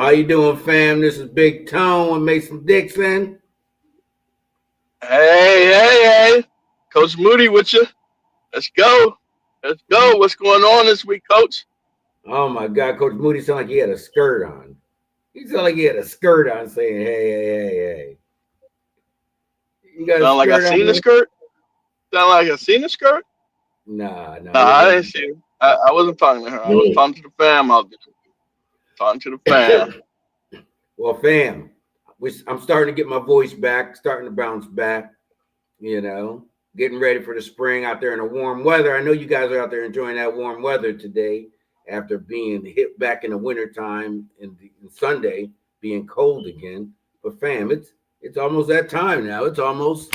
How you doing, fam? This is Big Tone with Mason Dixon. Hey. Coach Moody with you. Let's go. Let's go. What's going on this week, Coach? Oh my God, Coach Moody sounded like he had a skirt on. He sounded like he had a skirt on, saying, "Hey." You got a Sound like I skirt on? seen the skirt? Sound like I seen the skirt? Nah, Nah, he I didn't wasn't. see her. I wasn't talking to her. I was talking to the fam out there. Talking to the fam. Well, fam, I'm starting to get my voice back, starting to bounce back. Getting ready for the spring out there in the warm weather. I know you guys are out there enjoying that warm weather today after being hit back in the wintertime and Sunday being cold again. But fam, it's almost that time now. It's almost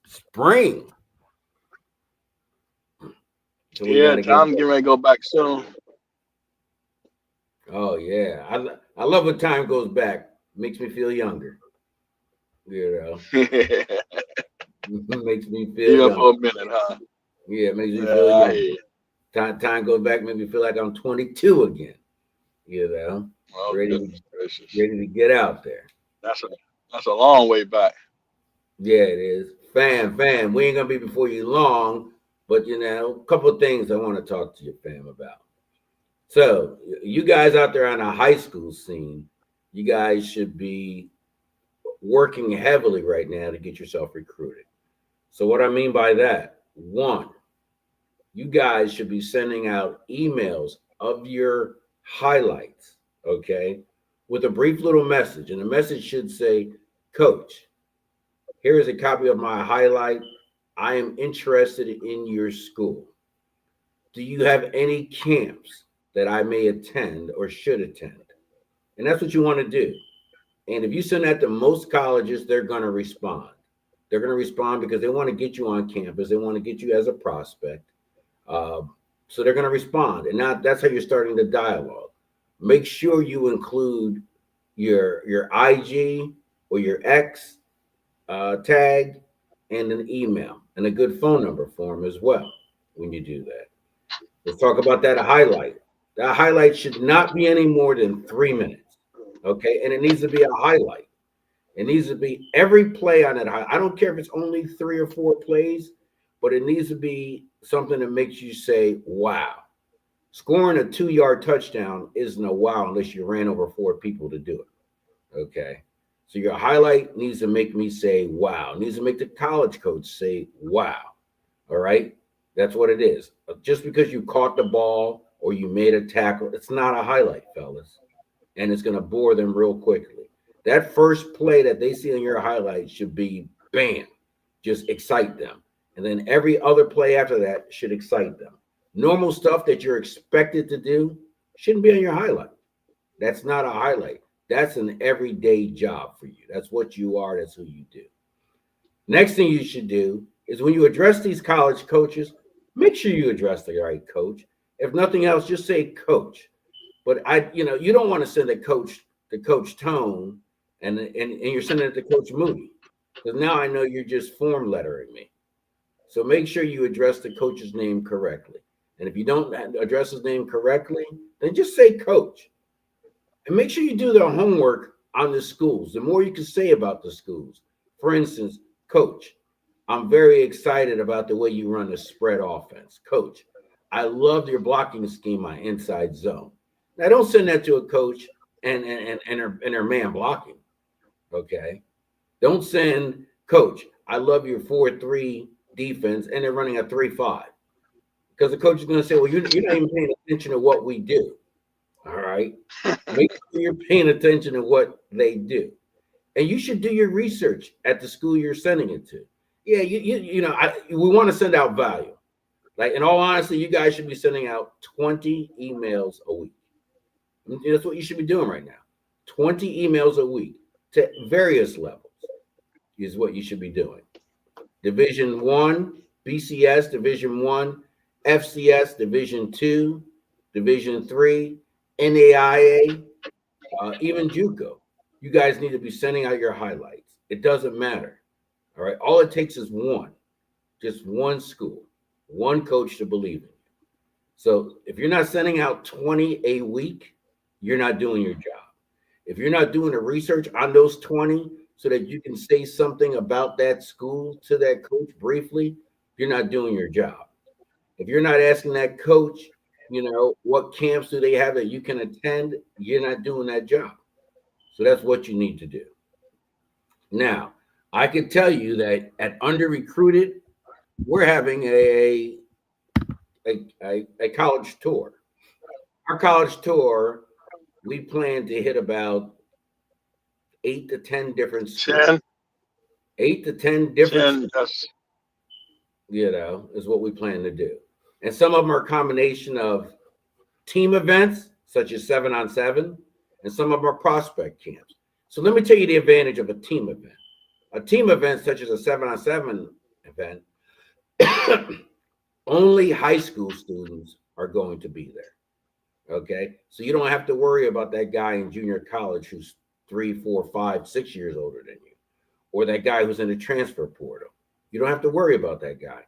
spring. So we Yeah, got to get time getting ready. ready to go back soon. Oh yeah, I love when time goes back. Makes me feel younger. You know, You makes me feel up young. for a minute, huh? Yeah, it makes me feel Yeah, I young. hear you. Time goes back, makes me feel like I'm 22 again. You know, Oh, ready to goodness gracious. ready to get out there. That's a that's a long way back. Yeah, it is. Fam. We ain't gonna be before you long, but a couple of things I want to talk to your fam about. So, you guys out there on the high school scene, you guys should be working heavily right now to get yourself recruited. So, what I mean by that, one, you guys should be sending out emails of your highlights, okay, with a brief little message. And the message should say, Coach, here is a copy of my highlight. I am interested in your school. Do you have any camps that I may attend or should attend? And that's what you want to do. And if you send that to most colleges, they're going to respond. They're going to respond because they want to get you on campus. They want to get you as a prospect. Uh, so they're going to respond. And now that's how you're starting the dialogue. Make sure you include your IG or your X tag and an email and a good phone number for them as well when you do that. Let's talk about that highlight. That highlight should not be any more than 3 minutes. Okay. And it needs to be a highlight. It needs to be every play on that high. I don't care if it's only 3 or 4 plays, but it needs to be something that makes you say, wow. Scoring a 2-yard touchdown isn't a wow unless you ran over 4 people to do it. Okay. So your highlight needs to make me say, wow. It needs to make the college coach say, wow. All right. That's what it is. Just because you caught the ball or you made a tackle, it's not a highlight, fellas. And it's going to bore them real quickly. That first play that they see on your highlight should be bam, just excite them. And then every other play after that should excite them. Normal stuff that you're expected to do shouldn't be on your highlight. That's not a highlight. That's an everyday job for you. That's what you are. That's who you do. Next thing you should do is when you address these college coaches, make sure you address the right coach. If nothing else, just say coach. But you don't want to send a coach to Coach Tone and you're sending it to Coach Moody. Because now I know you're just form lettering me. So make sure you address the coach's name correctly. And if you don't address his name correctly, then just say coach. And make sure you do the homework on the schools. The more you can say about the schools. For instance, coach, I'm very excited about the way you run the spread offense. Coach, I love your blocking scheme on inside zone. Now don't send that to a coach and her man blocking. Okay. Don't send coach, I love your 4-3 defense and they're running a 3-5. Because the coach is going to say, well, you're not even paying attention to what we do. All right. Make sure you're paying attention to what they do. And you should do your research at the school you're sending it to. Yeah, we want to send out value. Like, in all honesty, you guys should be sending out 20 emails a week. That's what you should be doing right now. 20 emails a week to various levels is what you should be doing. Division 1, BCS, Division 1, FCS, Division 2, Division 3, NAIA, even JUCO. You guys need to be sending out your highlights. It doesn't matter. All right. All it takes is one, just one school, one coach to believe in you. So if you're not sending out 20 a week, you're not doing your job. If you're not doing the research on those 20 so that you can say something about that school to that coach briefly, you're not doing your job. If you're not asking that coach, what camps do they have that you can attend, you're not doing that job. So that's what you need to do. Now, I can tell you that at Under Recruited, we're having a college tour. Our college tour, we plan to hit about 8 to 10 different schools. 10, 8 to 10 different 10, schools, is what we plan to do. And some of them are a combination of team events, such as 7-on-7, and some of them are prospect camps. So let me tell you the advantage of a team event. A team event, such as a 7-on-7 event, only high school students are going to be there. Okay. So you don't have to worry about that guy in junior college who's 3, 4, 5, 6 years older than you, or that guy who's in the transfer portal. You don't have to worry about that guy.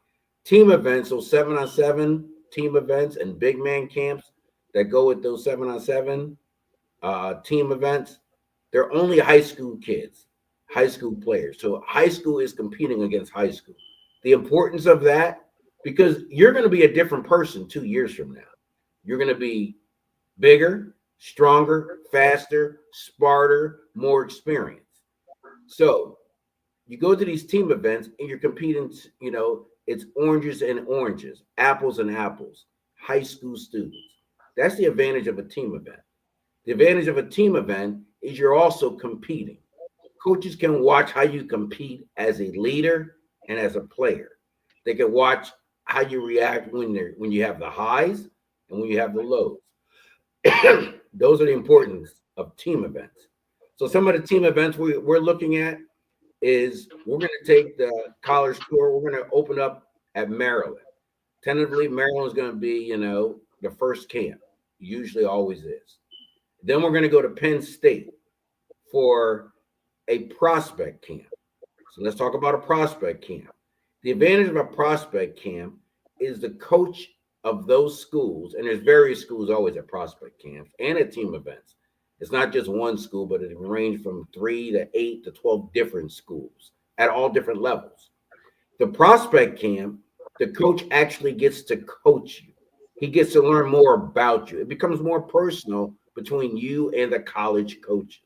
Team events, so 7-on-7 team events and big man camps that go with those 7-on-7 team events, they're only high school kids, high school players. So high school is competing against high school. The importance of that, because you're going to be a different person 2 years from now. You're going to be bigger, stronger, faster, smarter, more experienced. So you go to these team events and you're competing, it's oranges and oranges, apples and apples, high school students. That's the advantage of a team event. The advantage of a team event is you're also competing. Coaches can watch how you compete as a leader and as a player. They can watch how you react when you have the highs and when you have the lows. Those are the importance of team events. So some of the team events we're looking at is we're going to take the college tour. We're going to open up at Maryland. Tentatively, Maryland is going to be, the first camp. Usually always is. Then we're going to go to Penn State for a prospect camp. So let's talk about a prospect camp. The advantage of a prospect camp is the coach of those schools, and there's various schools always at prospect camps and at team events. It's not just one school, but it ranges from 3 to 8 to 12 different schools at all different levels. The prospect camp, the coach actually gets to coach you. He gets to learn more about you. It becomes more personal between you and the college coaches.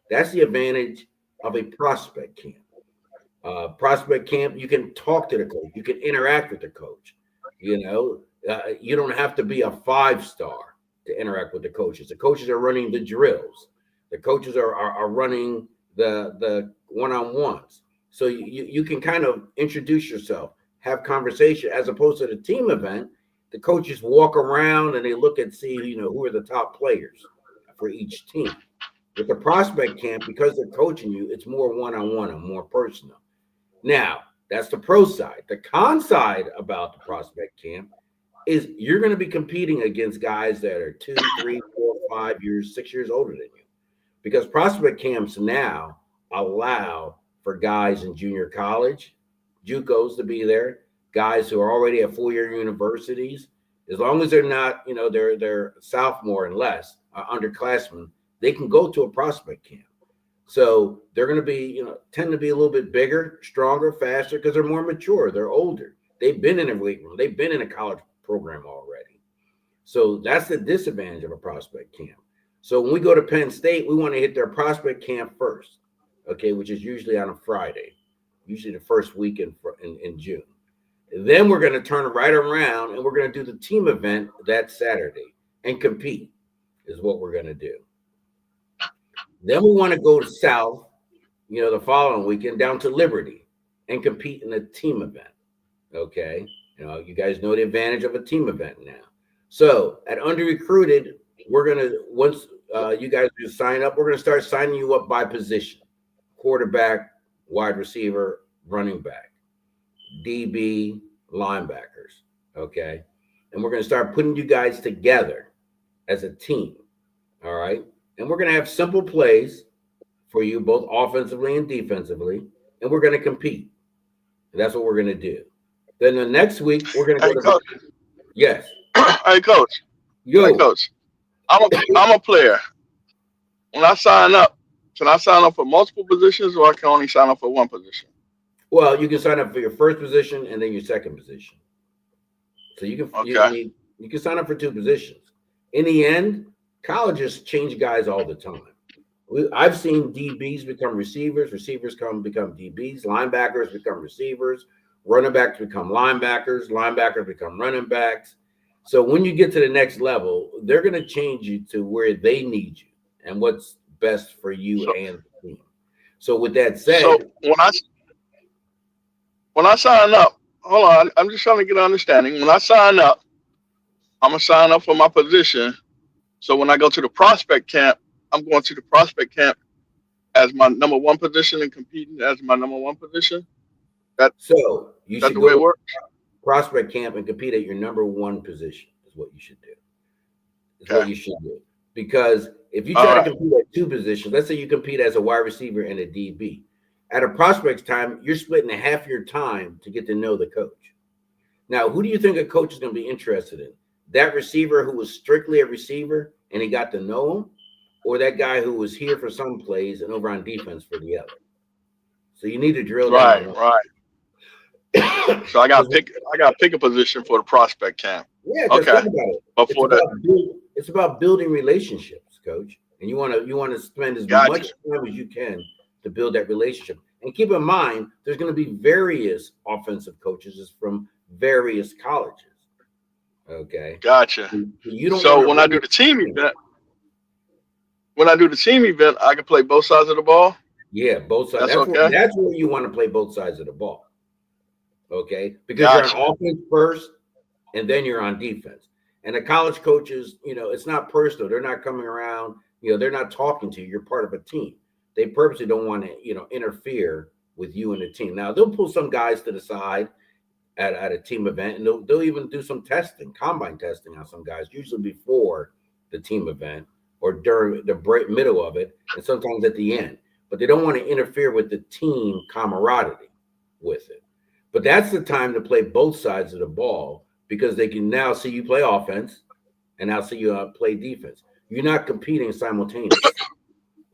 That's the advantage of a prospect camp. Prospect camp, you can talk to the coach. You can interact with the coach. You don't have to be a 5-star to interact with the coaches. The coaches are running the drills. The coaches are running the one-on-ones. So you can kind of introduce yourself, have conversation, as opposed to the team event. The coaches walk around and they look and see, who are the top players for each team. With the prospect camp, because they're coaching you, it's more one-on-one and more personal. Now, that's the pro side. The con side about the prospect camp is you're going to be competing against guys that are 2, 3, 4, 5 years, 6 years older than you. Because prospect camps now allow for guys in junior college, JUCOs to be there, guys who are already at 4-year universities. As long as they're not, they're sophomore and less, underclassmen, they can go to a prospect camp. So they're going to be, tend to be a little bit bigger, stronger, faster, because they're more mature. They're older. They've been in a weight room. They've been in a college program already. So that's the disadvantage of a prospect camp. So when we go to Penn State, we want to hit their prospect camp first, okay, which is usually on a Friday, usually the first week in June. And then we're going to turn right around and we're going to do the team event that Saturday and compete is what we're going to do. Then we want to go south, the following weekend down to Liberty and compete in a team event. Okay. You guys know the advantage of a team event now. So at Under Recruited, we're going to, once you guys sign up, we're going to start signing you up by position: quarterback, wide receiver, running back, DB, linebackers. Okay. And we're going to start putting you guys together as a team. All right. And we're going to have simple plays for you, both offensively and defensively. And we're going to compete. And that's what we're going to do. Then the next week, we're going to go to Coach. Yes. Hey, Coach. Yo. Hey, Coach. I'm a player. when I sign up, can I sign up for multiple positions, or I can only sign up for one position? Well, you can sign up for your first position and then your second position. So Okay. you can sign up for two positions. In the end, colleges change guys all the time. I've seen DBs become receivers, receivers become DBs, linebackers become receivers, running backs become linebackers become running backs. So when you get to the next level, they're going to change you to where they need you and what's best for you So and the team. So with that so said, when I sign up, hold on, I'm just trying to get an understanding. When I sign up, I'm gonna sign up for my position. So when I go to the prospect camp, I'm going to the prospect camp as my number one position and competing as my number one position. That so you that should the way go it to works. prospect camp and compete at your number one position is what you should do. Is what Okay. you should do. Because if you All try to right. compete at two positions, let's say you compete as a wide receiver and a DB, at a prospect's time, you're splitting half your time to get to know the coach. Now, who do you think a coach is going to be interested in? That receiver who was strictly a receiver and he got to know him, or that guy who was here for some plays and over on defense for the other? So you need to drill down Right. on one. Right. So I got to Because pick. I got to pick a position for the prospect camp. yeah, because Okay. think about it. But It's for that, about it's about building relationships, coach. And you want to spend as gotcha. much time as you can to build that relationship. And keep in mind, there's going to be various offensive coaches from various colleges. Okay, Gotcha. you don't want So to when I run. do the team event, I can play both sides of the ball. Yeah, both sides. That's okay. That's where you want to play both sides of the ball. Okay, because you're on Gotcha. offense first, and then you're on defense. And the college coaches, it's not personal. They're not coming around, they're not talking to you. You're part of a team. They purposely don't want to, interfere with you and the team. Now they'll pull some guys to the side at a team event, and they'll even do some testing, combine testing on some guys, usually before the team event or during the middle of it, and sometimes at the end. But they don't want to interfere with the team camaraderie with it. But that's the time to play both sides of the ball because they can now see you play offense and now see you play defense. You're not competing simultaneously.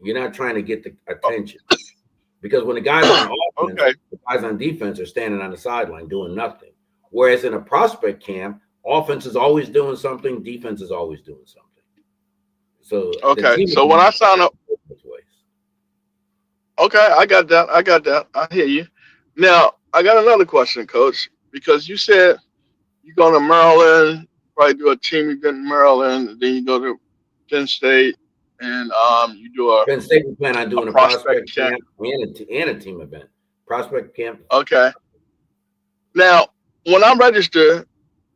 You're not trying to get the attention because when the guys are on offense, Okay. the guys on defense are standing on the sideline doing nothing. Whereas in a prospect camp, offense is always doing something, defense is always doing something. So the Okay. team So when I sign up, is both ways. okay, I got that. I got that. I hear you. Now I got another question, Coach, because you said you go to Maryland, probably do a team event in Maryland, then you go to Penn State, and you do Penn State, we plan on a doing a prospect prospect camp. camp and a team event. Prospect camp. Okay. Now when I register,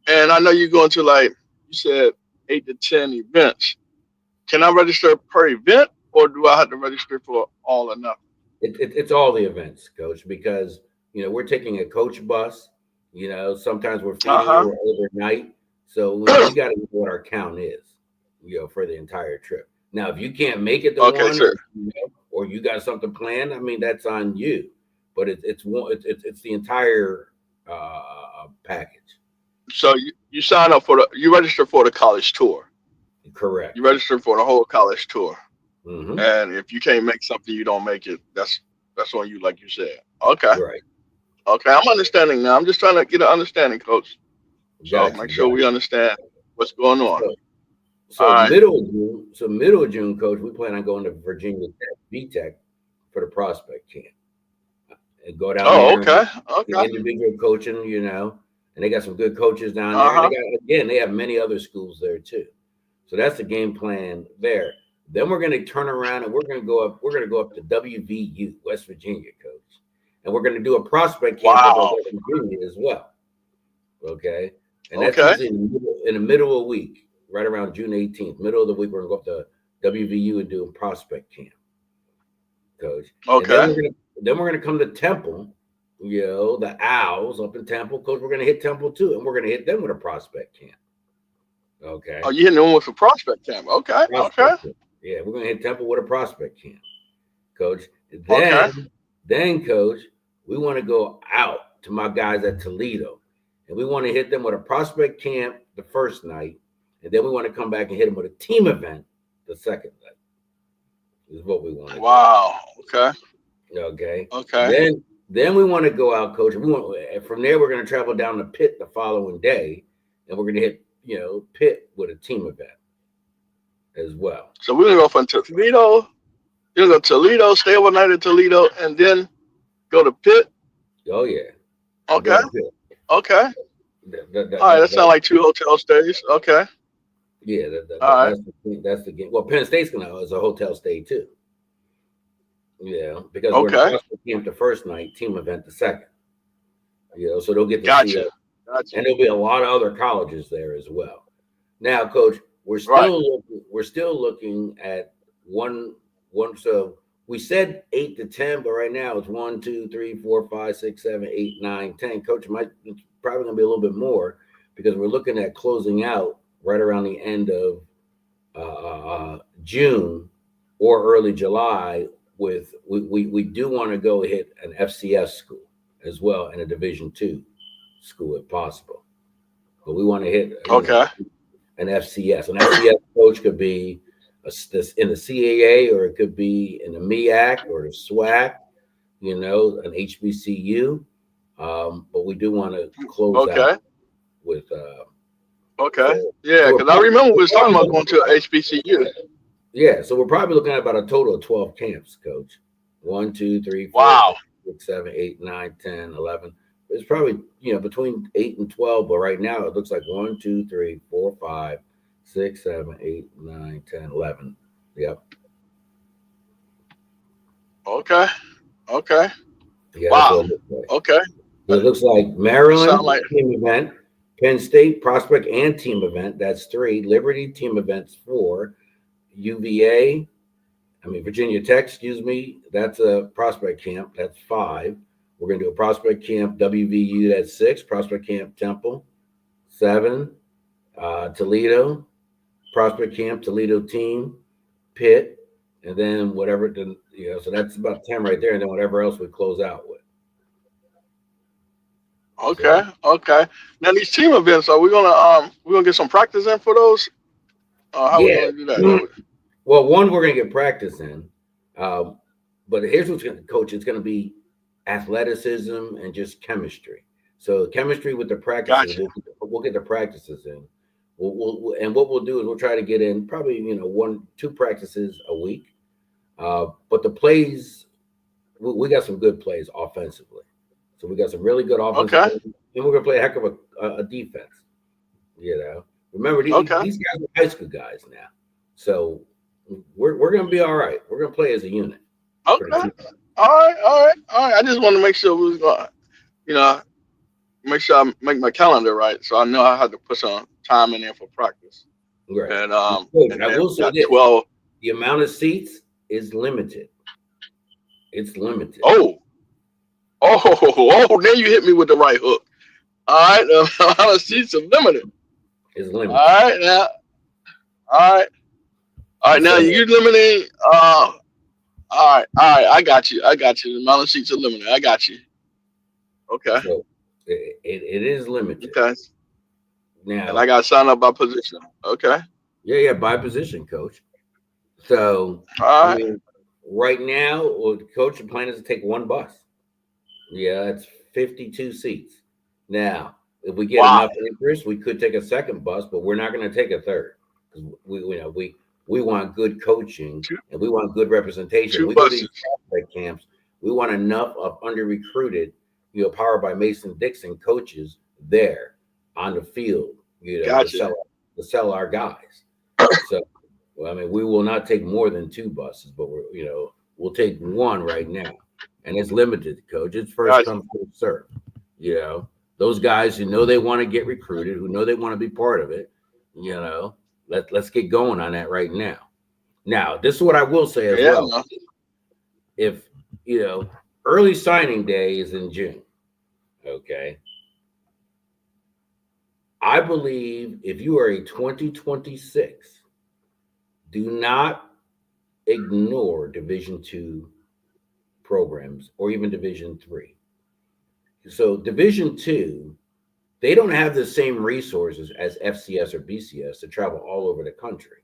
and I know you're going to, like you said, 8 to 10 events. Can I register per event, or do I have to register for all or nothing? It's all the events, coach, because we're taking a coach bus. Sometimes we're Uh feeding huh. you overnight, so we got to know what our count is, for the entire trip. Now, if you can't make it to Okay, one, sir. or you got something planned, I mean that's on you. But it's one, it's the entire package. So you sign up for you register for the college tour. You Correct. register for the whole college tour. Hmm. And if you can't make something, you don't make it. That's on you, like you said. Okay. Right. Okay, I'm understanding now. I'm just trying to get an understanding, Coach. So Got make you. sure Got we understand what's going you. on. All So right. middle of June, coach, we plan on going to Virginia Tech, VTech, for the prospect camp and go down Oh, there and okay. get Okay. individual coaching, and they got some good coaches down Uh there, and huh. they have many other schools there too. So that's the game plan there. Then we're going to turn around and we're going to go up. We're going to go up to WVU, West Virginia, coach, and we're going to do a prospect camp up at Wow. West Virginia as well. Okay, and that's Okay. usually in the middle of the week, right around June 18th, middle of the week. We're going to go up to WVU and do a prospect camp, coach, and Okay. then we're gonna come to Temple. The Owls up in Temple, coach. We're gonna hit Temple too, and we're gonna hit them with a prospect camp. Oh, Okay, you hitting them with a prospect camp. Okay. Okay. prospect camp. Yeah, we're gonna hit Temple with a prospect camp, coach. Okay. Coach, we want to go out to my guys at Toledo, and we want to hit them with a prospect camp the first night, and then we want to come back and hit them with a team event the second night. is what we want to do. Wow. Okay. Okay. Okay. Then we want to go out, coach. We want from there we're going to travel down to Pitt the following day, and we're going to hit Pitt with a team event as well. So we're gonna go from Toledo. You're gonna go to Toledo, stay overnight in Toledo, and then go to Pitt. Oh yeah, we go Okay. to Pitt. Okay. That, that, that, All right. That that, sounds that- like 2 hotel stays. Okay. yeah, All right. that's the game. Well, Penn State's going to is a hotel stay too. Yeah, because we're in a Okay. prospect camp the first night, team event the second. So they'll get to see Gotcha. us, Gotcha. and there'll be a lot of other colleges there as well. Now, coach, Right. we're still looking at one. So we said 8 to 10, but right now it's 1, 2, 3, 4, 5, 6, 7, 8, 9, 10. Coach, it's probably going to be a little bit more because we're looking at closing out right around the end of June or early July. With we do want to go hit an FCS school as well and a Division II school if possible, but we want to hit Okay. an FCS. An FCS coach could be in the CAA, or it could be in the MEAC or the SWAC, an HBCU. But we do want to close out Okay. with Okay. so Yeah, so because I remember we was talking about going to HBCU. so we're probably looking at about a total of 12 camps, coach. 1, 2, 3, 4, Wow. 5, 6, 7, 8, 9, 10, 11. It's probably between 8 and 12, but right now it looks like 1, 2, 3, 4, 5, 6, 7, 8, 9, 10, 11. Yep. Okay. Okay. Yeah, that's Wow. what it looks like. Okay. So it looks like That sound Maryland like team event, Penn State prospect and team event. That's 3. Liberty team events 4. UVA, Virginia Tech, excuse me. That's a prospect camp. That's 5. We're going to do a prospect camp WVU. That's 6. Prospect camp Temple 7. Toledo prospect camp Toledo team Pitt, and then whatever. So that's about 10 right there, and then whatever else we close out with. okay. So Okay. Now these team events, are we gonna get some practice in for those? How we yeah. gonna do that? Well, one we're going to get practice in, um, but here's what's going to coach. It's going to be athleticism and just chemistry. So chemistry with the practices, Gotcha. we'll get the practices in. And what we'll do is we'll try to get in probably 1, 2 practices a week. But the plays, we got some good plays offensively. So we got some really good offensive Okay. plays, and we're going to play a heck of a defense. Remember Okay. these guys are high school guys now, so we're going to be all right. We're going to play as a unit for the Okay. team. All right. All right. All right. I just want to make sure we was going. You know, make sure I make my calendar right, so I know I have to put some time in there for practice. Right. And Coach, and I then will we say got this: 12. the amount of seats is limited. It's limited. Oh, oh, then you hit me with the right hook. All right, the amount of seats are limited. It's All limited. right, now, all right, all right. Now So you're limiting. All right. I got you. I got you. The amount of seats are limited. I got you. Okay, so it is limited. okay. And I Now, got to sign up by position. Okay. yeah, by position, coach. So I All right. mean, right now, coach, the plan is to take one bus. Yeah, it's 52 seats. Now, if we get Wow. enough interest, we could take a second bus, but we're not going to take a third because we want good coaching Two and we want good representation. two We go to these buses. prospect camps. We want enough of under recruited, powered by Mason Dixon coaches there on the field, Gotcha. to sell our guys. So, we will not take more than 2 buses, but we'll take one right now, and it's limited, coach. It's first Gotcha. come, first serve. Those guys who know they want to get recruited, who know they want to be part of it. Let's get going on that right now. Now, this is what I will say as Yeah. well. Man. If early signing day is in June, okay. I believe if you are a 2026, do not ignore Division II programs or even Division III. So Division II, they don't have the same resources as FCS or BCS to travel all over the country.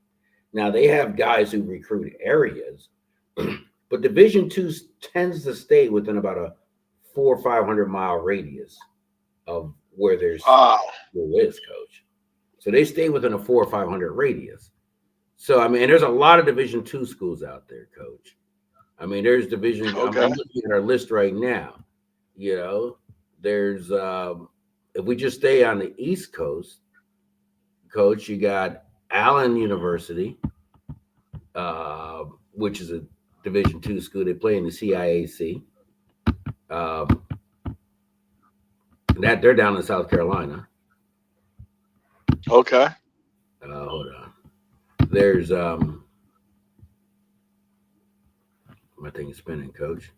Now they have guys who recruit areas, But Division two tends to stay within about a 400 or 500 mile radius of where their Wow. school is, coach. So they stay within a 400 or 500 radius. So I mean, and there's a lot of Division two schools out there, coach. I mean, there's division. I'm Okay. looking at our list right now. You know, there's if we just stay on the East Coast, coach, you got Allen University, which is a Division two school. They play in the CIAC. Um, that they're down in South Carolina. Okay. Hold on. There's my thing is spinning, coach.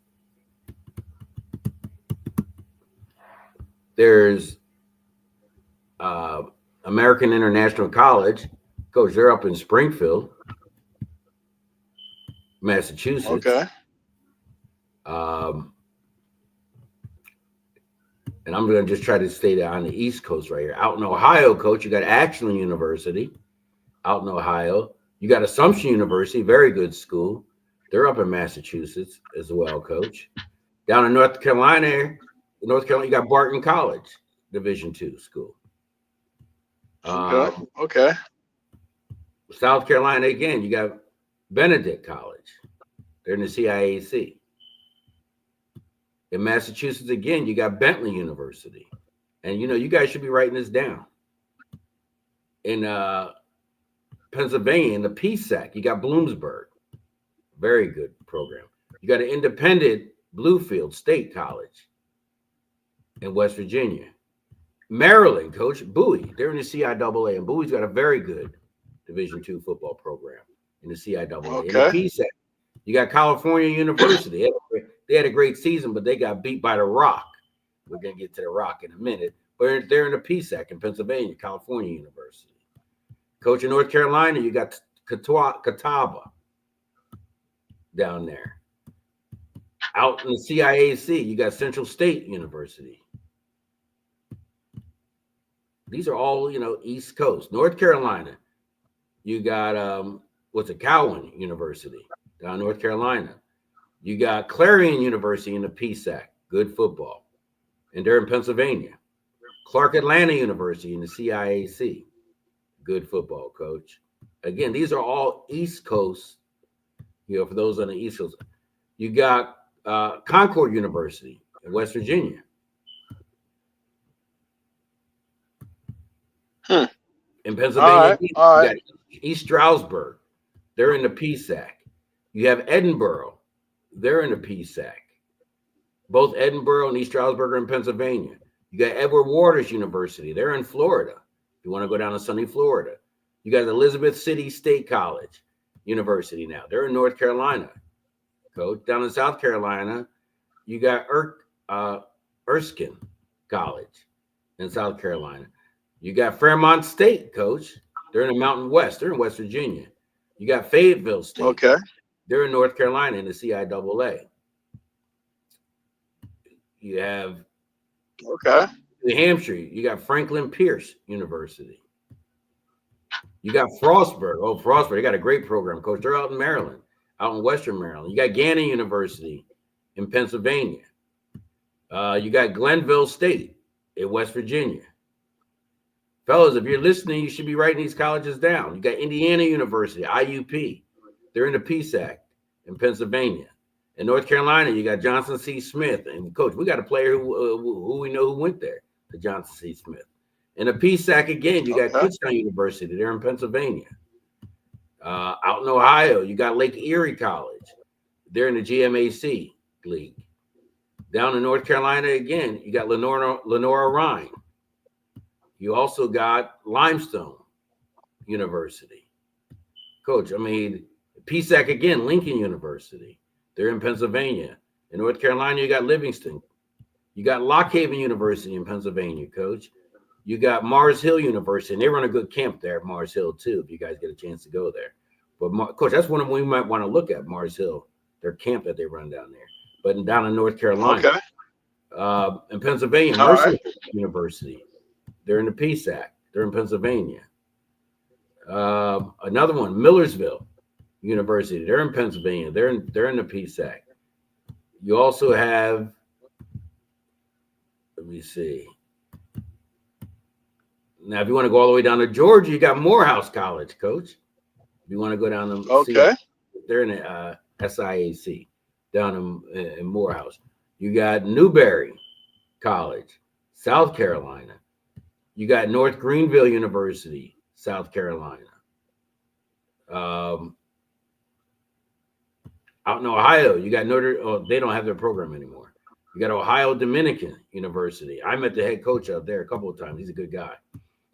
There's uh, American International College, coach. They're up in Springfield, Massachusetts. Okay. Um, and I'm going to just try to stay on the East Coast right here. Out in Ohio, coach, you got Ashland University. Out in Ohio, you got Assumption University, very good school. They're up in Massachusetts as well, coach. Down in North Carolina, you got Barton College, Division two school. Okay. Um, Okay. South Carolina, again, you got Benedict College. They're in the CIAC. In Massachusetts, again, you got Bentley University. And, you guys should be writing this down. In Pennsylvania, in the PSAC, you got Bloomsburg. Very good program. You got an independent Bluefield State College in West Virginia. Maryland, coach, Bowie. They're in the CIAA, and Bowie's got a very good Division two football program in the CIAA. In the Okay. PSAC, you got California University. They had a great season, but they got beat by the Rock. We're going to get to the Rock in a minute. But they're in the PSAC in Pennsylvania, California University. Coach in North Carolina, you got Catawba down there. Out in the CIAC, you got Central State University. These are all, East Coast. North Carolina, you got Cowan University down in North Carolina. You got Clarion University in the PSAC, good football, and they're in Pennsylvania. Clark Atlanta University in the CIAC, good football, coach. Again, these are all East Coast, for those on the East Coast. You got Concord University in West Virginia. In Pennsylvania, you got East Stroudsburg. They're in the PSAC. You have Edinburgh. They're in the PSAC. Both Edinburgh and East Stroudsburg are in Pennsylvania. You got Edward Waters University. They're in Florida. If you want to go down to sunny Florida. You got Elizabeth City State College University now. They're in North Carolina. Coach. Down in South Carolina, you got Erskine College in South Carolina. You got Fairmont State, coach. They're in the Mountain West. They're in West Virginia. You got Fayetteville State. Okay. They're in North Carolina in the CIAA. You have New Hampshire. You got Franklin Pierce University. You got Frostburg. Oh, Frostburg. They got a great program, coach. They're out in Maryland, out in Western Maryland. You got Gannon University in Pennsylvania. You got Glenville State in West Virginia. Fellas, if you're listening, you should be writing these colleges down. You got Indiana University, IUP. They're in the PSAC in Pennsylvania. In North Carolina, you got Johnson C. Smith. And, coach, we got a player who we know who went there, the Johnson C. Smith. In the PSAC, again, you got Kutztown University. They're in Pennsylvania. Out in Ohio, you got Lake Erie College. They're in the GMAC League. Down in North Carolina, again, you got Lenora Rhine. You also got Limestone University. Coach, PSAC again, Lincoln University. They're in Pennsylvania. In North Carolina, you got Livingston. You got Lock Haven University in Pennsylvania, coach. You got Mars Hill University, and they run a good camp there at Mars Hill, too, if you guys get a chance to go there. But, Coach, that's one of them we might want to look at, Mars Hill, their camp that they run down there. But down in North Carolina. In Pennsylvania, Mercer University. They're in the PSAC. They're in Pennsylvania. Another one, Millersville. University. They're in Pennsylvania. They're in the PSAC. You also have, let me see. Now, if you want to go all the way down to Georgia, you got Morehouse College, Coach. If you want to go down to see, Okay. they're in the SIAC down in Morehouse. You got Newberry College, South Carolina. You got North Greenville University, South Carolina. Out in Ohio, you got they don't have their program anymore. You got Ohio Dominican University. I met the head coach out there a couple of times. He's a good guy.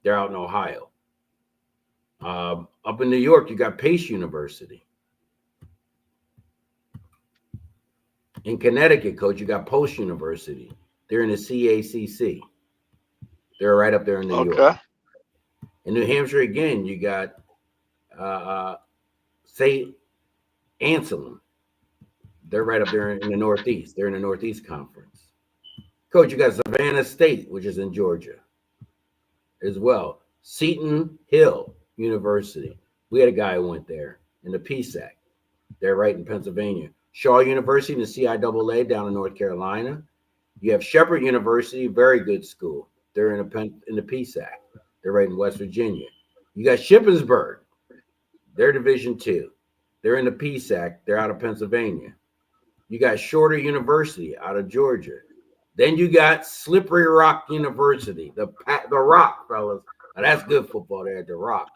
They're out in Ohio. Up in New York, you got Pace University. In Connecticut, Coach, you got Post University. They're in the CACC. They're right up there in New York. In New Hampshire, again, you got St. Anselm. They're right up there in the Northeast. They're in the Northeast Conference. Coach, you got Savannah State, which is in Georgia as well. Seton Hill University. We had a guy who went there in the PSAC. They're right in Pennsylvania. Shaw University in the CIAA down in North Carolina. You have Shepherd University, very good school. They're in the PSAC. They're right in West Virginia. You got Shippensburg. They're Division II. They're in the PSAC. They're out of Pennsylvania. You got Shorter University out of Georgia. Then you got Slippery Rock University, the Rock, fellas. Now that's good football there at the Rock.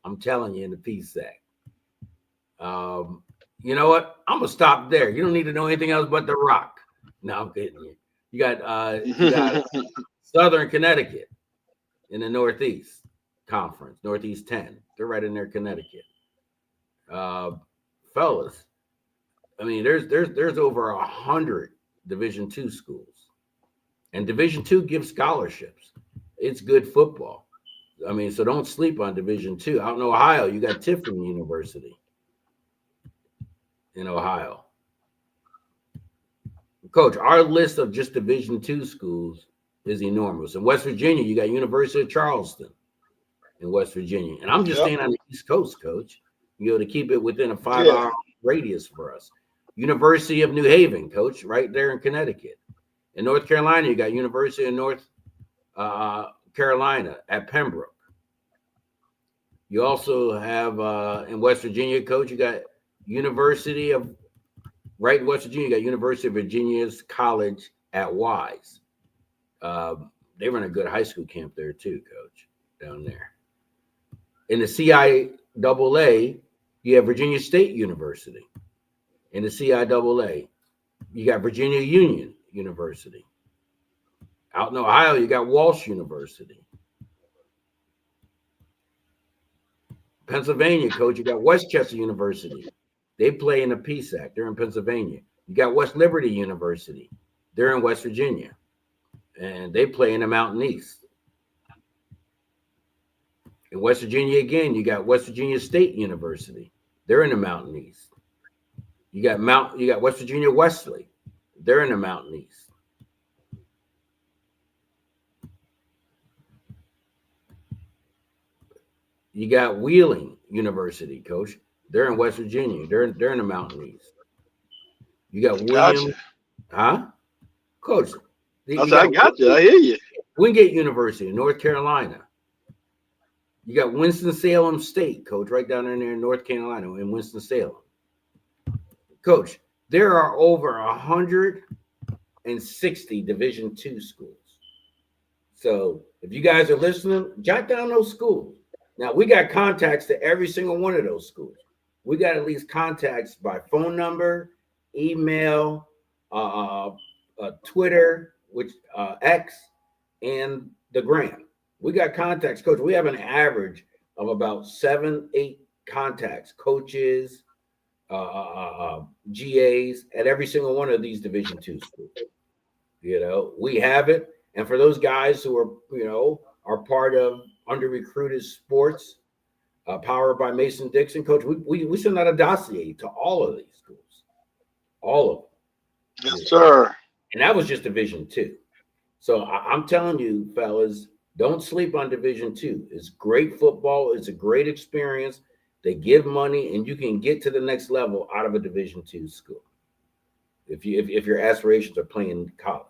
I'm telling you, in the PSAC. You know what? I'm gonna stop there. You don't need to know anything else but the Rock. No, I'm kidding you. You got Southern Connecticut in the Northeast Conference, Northeast 10. They're right in there, Connecticut. Fellas, I mean, there's over 100 Division II schools, and Division II gives scholarships. It's good football. I mean, so don't sleep on Division II. Out in Ohio, you got Tiffin University in Ohio. Coach, our list of just Division II schools is enormous. In West Virginia, you got University of Charleston in West Virginia. And I'm just staying on the East Coast, Coach, to keep it within a 5-hour radius for us. University of New Haven, Coach, right there in Connecticut. In North Carolina, you got University of North Carolina at Pembroke. You also have in West Virginia, Coach, you got University of, right in West Virginia, you got University of Virginia's College at Wise. They run a good high school camp there too, Coach, down there. In the CIAA, you have Virginia State University. In the CIAA, you got Virginia Union University. Out in Ohio, you got Walsh University. Pennsylvania, Coach, you got Westchester University. They play in the PSAC. They're in Pennsylvania. You got West Liberty University. They're in West Virginia. And they play in the Mountain East. In West Virginia, again, you got West Virginia State University. They're in the Mountain East. You got West Virginia Wesley. They're in the Mountain East. You got Wheeling University, Coach. They're in West Virginia. They're in the Mountain East. You got William, Coach. I got you. I hear you. Wingate University in North Carolina. You got Winston-Salem State, Coach, right down there in North Carolina, in Winston-Salem. Coach, there are over 160 Division II schools. So if you guys are listening, jot down those schools. Now, we got contacts to every single one of those schools. We got at least contacts by phone number, email, Twitter, which X, and the Gram. We got contacts, Coach. We have an average of about 7-8 contacts, coaches, GAs at every single one of these Division II schools. We have it. And for those guys who are part of under-recruited sports, powered by Mason Dixon, Coach, we send out a dossier to all of these schools. All of them. Yes, sir. And that was just Division II. So I'm telling you, fellas, don't sleep on Division II. It's great football. It's a great experience. They give money, and you can get to the next level out of a Division II school if your aspirations are playing college.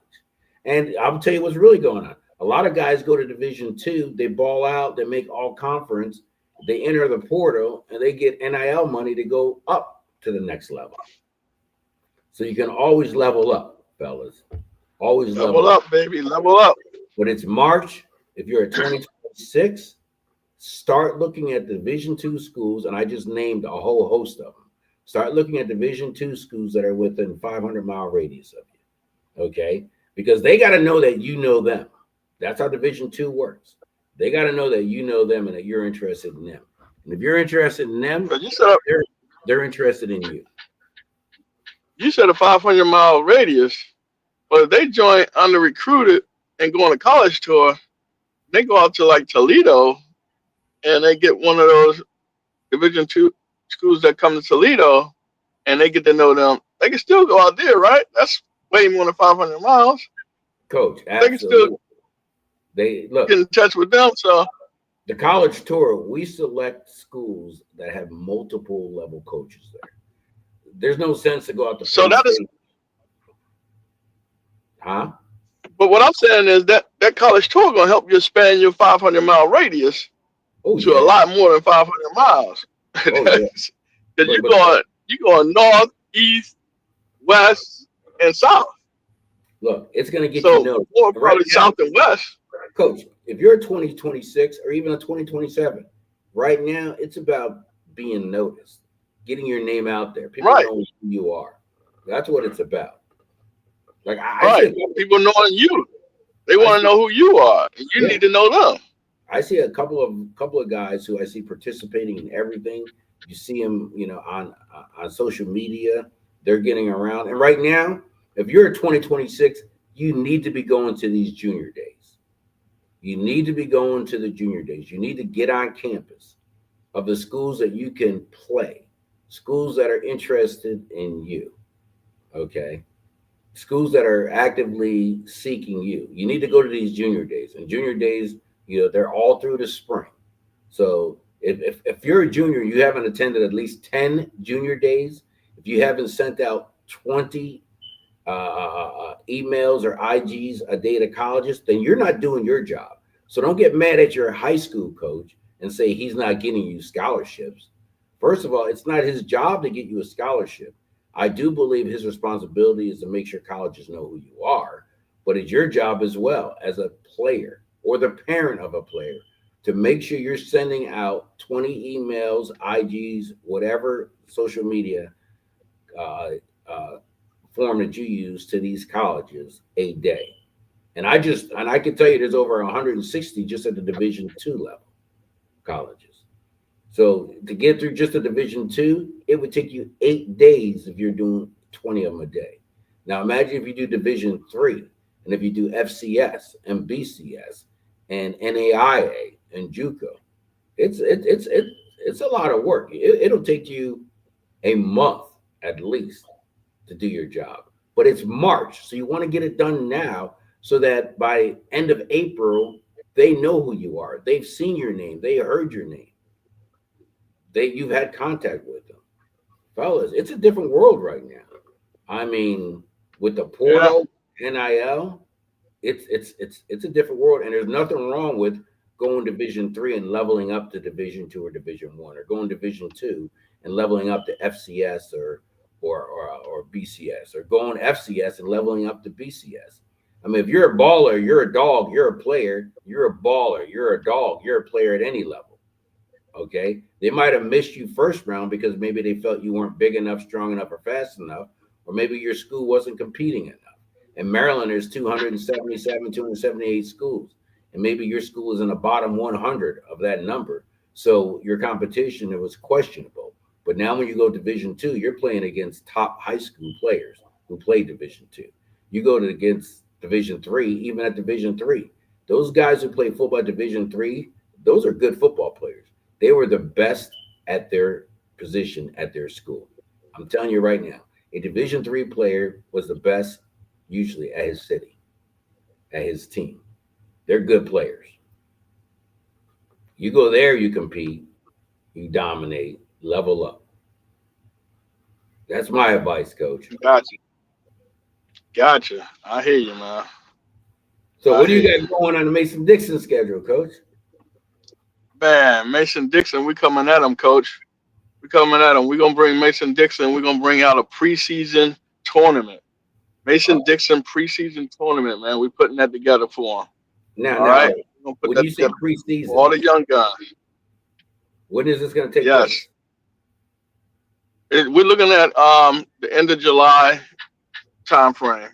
And I'll tell you what's really going on. A lot of guys go to Division II, they ball out, they make all conference, they enter the portal, and they get NIL money to go up to the next level. So you can always level up, fellas. Always Level level up. up, baby. Level up. But it's March. If you're at 2026, start looking at Division II schools, and I just named a whole host of them. Start looking at Division II schools that are within 500-mile radius of you, okay? Because they got to know that you know them. That's how Division II works. They got to know that you know them and that you're interested in them. And if you're interested in them, But you said they're interested in you. a 500-mile radius, but if they join under recruited and go on a college tour, they go out to like Toledo, and they get one of those Division II schools that come to Toledo, and they get to know them. They can still go out there, right? That's way more than 500 miles. Coach, They can still they look get in touch with them. So the college tour, we select schools that have multiple level coaches there. There's no sense to go out to that is. Huh? But what I'm saying is that college tour gonna help you expand your 500-mile radius to a lot more than 500 miles. Because you're going north, east, west, and south. Look, it's going to get you noticed. More probably south and west. Coach, if you're a 2026 or even a 2027, right now it's about being noticed, getting your name out there. People know who you are. That's what it's about. Like people knowing you. They want to know who you are, and you need to know them. I see a couple of guys who I see participating in everything. You see them, on social media. They're getting around. And right now, if you're a 2026, you need to be going to these junior days. You need to be going to the junior days. You need to get on campus of the schools that you can play, schools that are interested in you. Okay. Schools that are actively seeking you. You need to go to these junior days. And junior days, they're all through the spring. So if you're a junior, you haven't attended at least 10 junior days, if you haven't sent out 20 emails or IGs a day to colleges, then you're not doing your job. So don't get mad at your high school coach and say he's not getting you scholarships. First of all, it's not his job to get you a scholarship. I do believe his responsibility is to make sure colleges know who you are, but it's your job as well as a player or the parent of a player to make sure you're sending out 20 emails, IGs, whatever social media form that you use to these colleges a day. And I can tell you there's over 160 just at the Division II level colleges. So to get through just a Division II, it would take you 8 days if you're doing 20 of them a day. Now imagine if you do Division III, and if you do FCS and BCS and NAIA and JUCO, it's a lot of work. It'll take you a month at least to do your job. But it's March, so you want to get it done now so that by end of April, they know who you are. They've seen your name. They heard your name. You've had contact with them. Fellas, it's a different world right now. I mean, with the portal, NIL, it's a different world, and there's nothing wrong with going Division III and leveling up to Division II or Division I, or going Division II and leveling up to FCS or BCS, or going FCS and leveling up to BCS. I mean, if you're a baller, you're a dog, you're a player, you're a baller, you're a dog, you're a player at any level. Okay, they might have missed you first round because maybe they felt you weren't big enough, strong enough, or fast enough, or maybe your school wasn't competing enough. In Maryland, there's 278 schools, and maybe your school is in the bottom 100 of that number. So your competition, it was questionable. But now when you go Division II, you're playing against top high school players who play Division II. You go against Division III, even at Division III. Those guys who play football at Division III, those are good football players. They were the best at their position at their school. I'm telling you right now, a Division III player was the best usually at his city, at his team. They're good players. You go there, you compete. you dominate, level up. That's my advice, coach. Gotcha. Gotcha. I hear you, man. So I what do you hear you. got going on the Mason Dixon schedule, coach? Man, Mason Dixon, we coming at him, coach. We coming at him. We're gonna bring Mason Dixon. We're gonna bring out a preseason tournament. Mason Dixon preseason tournament, man. We're putting that together for him. All Now, right. We're gonna put when that you say together for all preseason, the young guys. when is this going to take place? Yes. We're looking at the end of July time frame.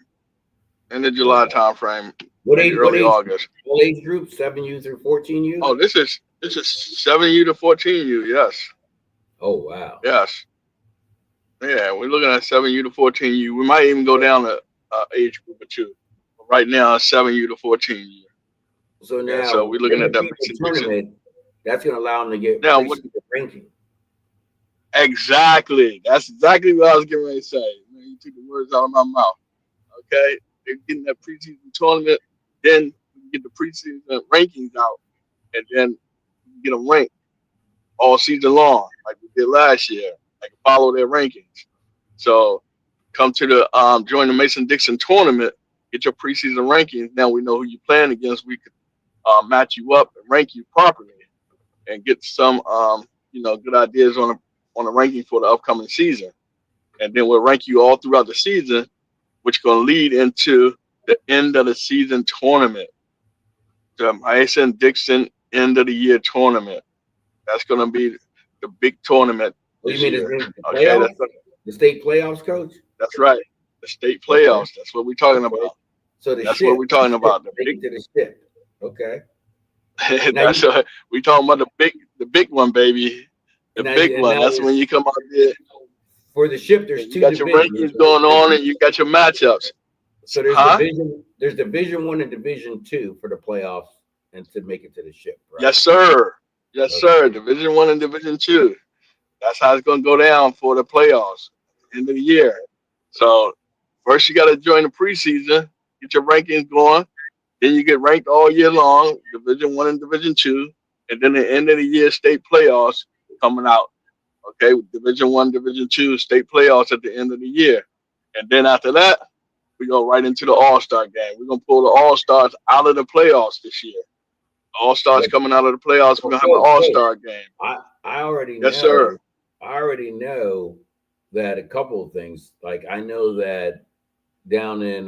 End of Okay. July time frame. What Maybe age? What early age? August. What age group? 7U through 14U. Oh, this is 7U to 14U. Yes. Oh wow. Yes. Yeah, we're looking at 7U to 14U. We might even go down to age group or two. But right now, 7U to 14U. So Yeah, now, so we're when looking they at that compete in Mason the Dixon. tournament, that's going to allow them to get Now, preseason ranking. exactly. That's exactly what I was getting ready to say. Man, you took the words out of my mouth. Okay, they're getting that preseason tournament, then we get the preseason rankings out, and then we get them ranked all season long, like we did last year. Like follow their rankings. So come to the join the Mason Dixon tournament, get your preseason rankings. Now we know who you're playing against. We could match you up and rank you properly, and get some good ideas on the ranking for the upcoming season. And then we'll rank you all throughout the season, which is going to lead into the end of the season tournament, the Mason Dixon end of the year tournament. That's going to be the big tournament What do you this mean year. the Okay, playoffs? The state playoffs, coach? that's right. The state Okay. playoffs. That's what we're talking Okay. about. So the That's what ship, we're talking about. The take big. it to the ship. Okay. Now That's you what we talking about. The big one, baby. The now big and one. now That's when you come out there for the ship, there's and you two got your divisions, rankings right? going on and you got your matchups. So Huh? there's division 1 and division 2 for the playoffs and to make it to the ship, right? Yes, sir. Yes, sir. Okay. Division one and Division two. That's how it's going to go down for the playoffs end of the year. So first you got to join the preseason, get your rankings going. Then you get ranked all year long, Division one and Division two, and then the end of the year state playoffs coming out. Okay, Division one, Division two, state playoffs at the end of the year, and then after that we go right into the All Star game. We're gonna pull the All Stars out of the playoffs this year. All Stars But coming out of the playoffs. We're well, gonna have an All coach, Star game. I already Yes, sir. know. I already know that a couple of things. Like I know that down in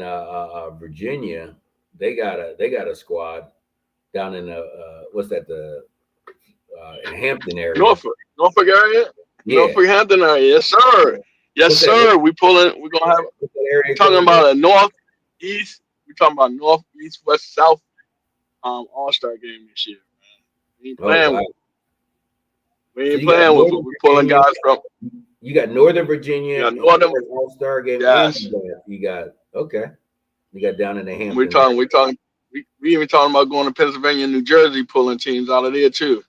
Virginia, they got a squad down in what's that the in Hampton area. Norfolk area, Yeah, Norfolk Hampton area. Yes, sir. Yes, what's that? sir. We pulling. We're gonna have. What's that We area talking code there? about a north, east. We talking about north, east, west, south. All Star game this year. We ain't Oh playing wow! with it. We So ain't you got playing with it. Northern We pulling Virginia, guys from. you got Northern We Virginia, got and northern. All Star game, and Yes. you got okay. You got down in the We Hampton talking. area. We talking. We even talking about going to Pennsylvania, New Jersey, pulling teams out of there too.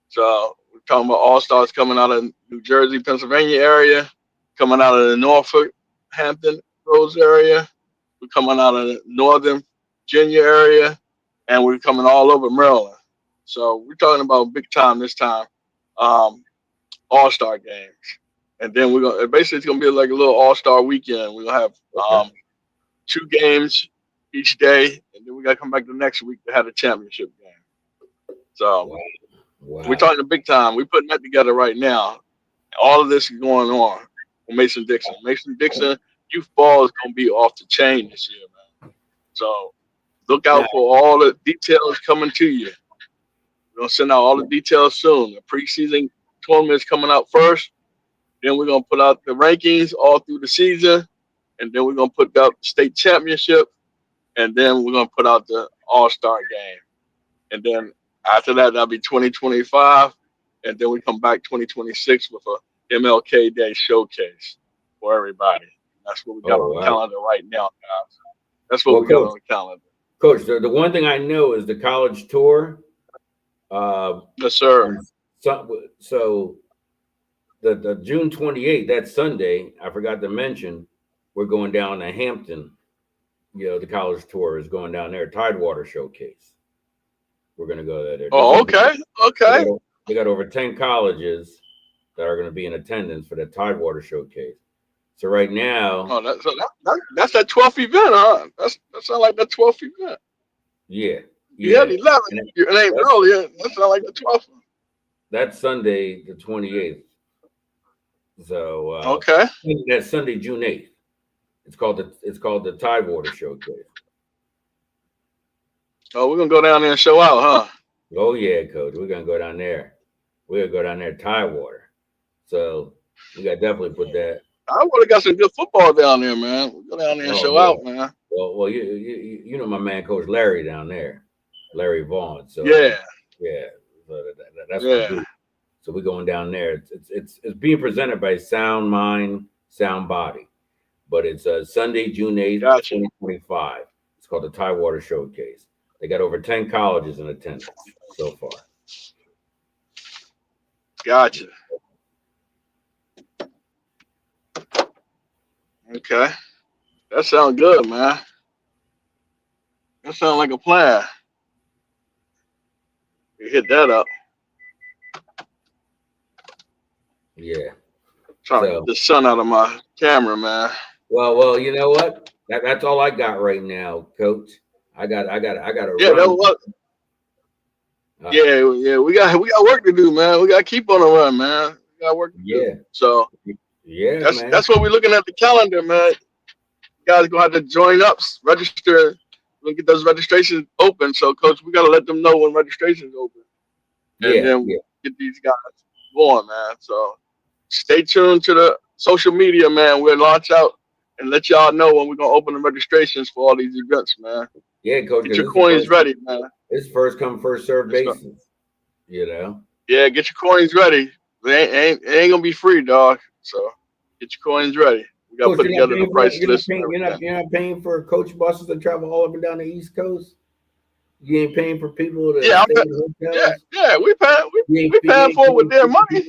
So we're talking about all stars coming out of New Jersey, Pennsylvania area, coming out of the Norfolk, Hampton Roads area. We're coming out of the Northern Virginia area, and we're coming all over Maryland. So we're talking about big time this time, all star games, and then we're gonna basically it's gonna be like a little all star weekend. We're gonna have Okay. two games each day, and then we gotta come back the next week to have a championship game. So Wow. we're Wow. talking big time. We're putting that together right now. All of this is going on with Mason Dixon. Mason Dixon youth ball is going to be off the chain this year, man. So look Now, out for all the details coming to you. We're going to send out all the details soon. The preseason tournament is coming out first. Then we're going to put out the rankings all through the season. And then we're going to put out the state championship. And then we're going to put out the All Star game. And then after that, that'll be 2025. And then we come back 2026 with a MLK Day showcase for everybody. That's what we got oh on the wow. calendar right now, guys. That's what Well, we got coach, on the calendar. the one thing I know is the college tour. Uh, Yes, sir. and so the June 28th, that Sunday, I forgot to mention, we're going down to Hampton. The college tour is going down there. Tidewater Showcase. We're gonna go there. There's Oh, a big, okay. they Okay. got a, they got over 10 colleges that are going to be in attendance for the Tidewater Showcase. So right now, Oh, that's that 12th event, huh? That sounds like that 12th event. yeah, You had yeah, 11. and It ain't that's earlier. That sounds like the 12th. that's Sunday the 28th. So Okay. that's Sunday June 8th. It's called the Tidewater Showcase. Oh, we're gonna go down there and show out, huh? Oh yeah, coach, we're gonna go down there. We're gonna go down there Tidewater. So we got to definitely put that. I would have got some good football down there, man. We go down there and Oh show yeah. out, man. Well, you know my man, Coach Larry down there, Larry Vaughn. So Yeah, yeah, so that's my yeah. dude. So we're going down there. It's being presented by Sound Mind, Sound Body, but it's Sunday, June 8th, Gotcha, 2025. It's called the Tidewater Showcase. They got over 10 colleges in attendance so far. gotcha. Okay, that sounds good, man. That sounds like a plan. You hit that up. Yeah. Trying to get So the sun out of my camera, man. well, you know what? That's all I got right now, Coach. I got to Yeah, that run. was. Uh, Yeah. We got work to do, man. We got to keep on the run, man. We got work to do. yeah, So yeah, that's man. that's what we're looking at the calendar, man. You guys gonna have to join up, register. We'll get those registrations open. So, coach, we gotta let them know when registrations open, and Yeah, then yeah. get these guys going, man. So, stay tuned to the social media, man. We'll launch out and let y'all know when we're gonna open the registrations for all these events, man. Yeah, coach, Get because your coins ready, man. it's first come, first served Let's go. basis. You know. Yeah, get your coins ready. It ain't gonna be free, dog. So, get your coins ready. We gotta Coach, put together the price list and everything. you're not paying for coach buses to travel all up and down the East Coast. You ain't paying for people to Yeah, stay in yeah, hotels. yeah. We paying. We You paying ain't for it with paying their for money.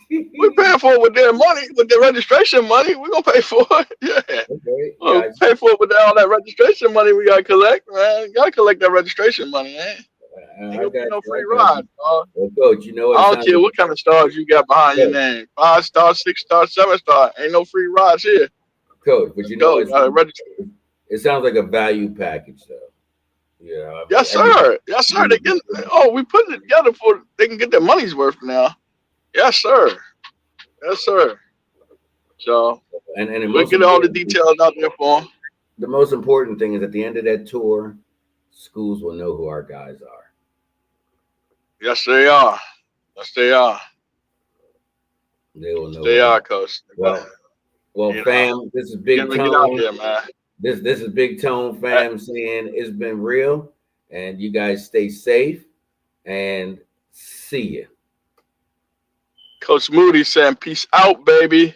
We paying for it with their money, with their registration money. We gonna pay for it. Yeah. Okay, Well, gotcha. pay for it with all that registration money we gotta collect, man. You gotta collect that registration money, man. Ain't I gonna be got no you. I free got you. ride, dog. Well, coach, you know what? I It don't sounds care what kind of stars you got behind your like name. 5 star, 6 star, 7 star. Ain't no free rides here. coach, but Let's you know go. it Gotta register. sounds like a value package though. You know, I mean, Yes, sir. Yes, sir. They can. Oh, we put it together for they can get their money's worth now. Yes, sir. Yes, sir. So and the we'll most get all the important details out there for them. the most important thing is at the end of that tour, schools will know who our guys are. Yes, they are. Yes, they are. They will Yes, know who they our are, guys. coach. Well, You know, fam, this is we Big gotta get out Tone. there, man. This is Big Tone Uh, fam saying it's been real, and you guys stay safe and see you. Coach Moody saying, "Peace out, baby."